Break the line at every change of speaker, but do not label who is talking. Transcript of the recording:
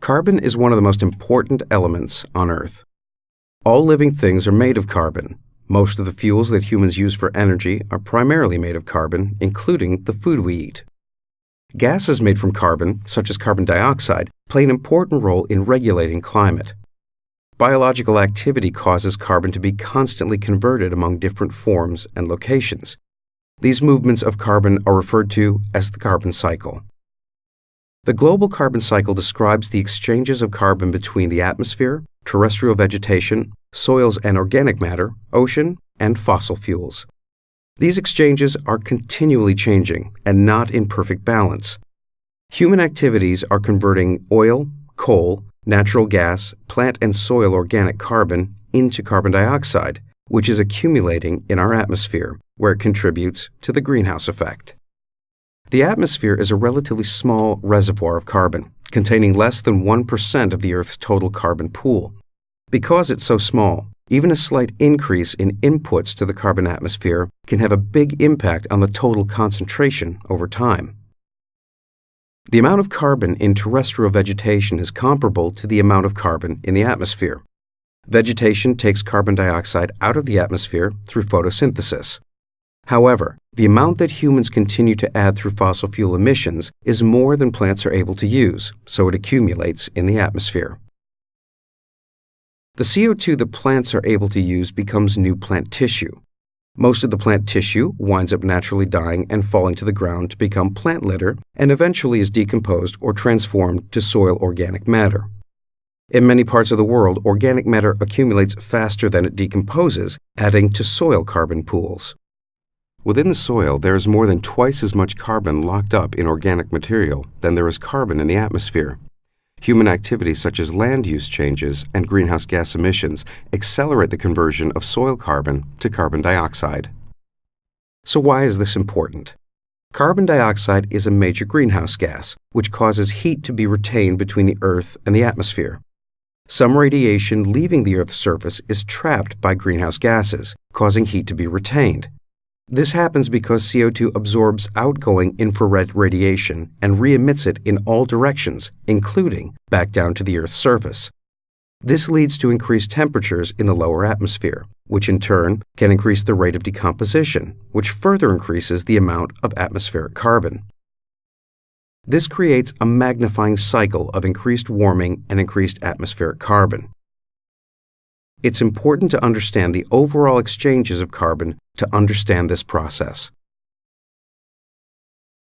Carbon is one of the most important elements on Earth. All living things are made of carbon. Most of the fuels that humans use for energy are primarily made of carbon, including the food we eat. Gases made from carbon, such as carbon dioxide, play an important role in regulating climate. Biological activity causes carbon to be constantly converted among different forms and locations. These movements of carbon are referred to as the carbon cycle. The global carbon cycle describes the exchanges of carbon between the atmosphere, terrestrial vegetation, soils and organic matter, ocean, and fossil fuels. These exchanges are continually changing and not in perfect balance. Human activities are converting oil, coal, natural gas, plant and soil organic carbon into carbon dioxide, which is accumulating in our atmosphere, where it contributes to the greenhouse effect. The atmosphere is a relatively small reservoir of carbon, containing less than 1% of the Earth's total carbon pool. Because it's so small, even a slight increase in inputs to the carbon atmosphere can have a big impact on the total concentration over time. The amount of carbon in terrestrial vegetation is comparable to the amount of carbon in the atmosphere. Vegetation takes carbon dioxide out of the atmosphere through photosynthesis. However, the amount that humans continue to add through fossil fuel emissions is more than plants are able to use, so it accumulates in the atmosphere. The CO2 that plants are able to use becomes new plant tissue. Most of the plant tissue winds up naturally dying and falling to the ground to become plant litter and eventually is decomposed or transformed to soil organic matter. In many parts of the world, organic matter accumulates faster than it decomposes, adding to soil carbon pools. Within the soil, there is more than twice as much carbon locked up in organic material than there is carbon in the atmosphere. Human activities such as land use changes and greenhouse gas emissions accelerate the conversion of soil carbon to carbon dioxide. So why is this important? Carbon dioxide is a major greenhouse gas, which causes heat to be retained between the Earth and the atmosphere. Some radiation leaving the Earth's surface is trapped by greenhouse gases, causing heat to be retained. This happens because CO2 absorbs outgoing infrared radiation and re-emits it in all directions, including back down to the Earth's surface. This leads to increased temperatures in the lower atmosphere, which in turn can increase the rate of decomposition, which further increases the amount of atmospheric carbon. This creates a magnifying cycle of increased warming and increased atmospheric carbon. It's important to understand the overall exchanges of carbon to understand this process.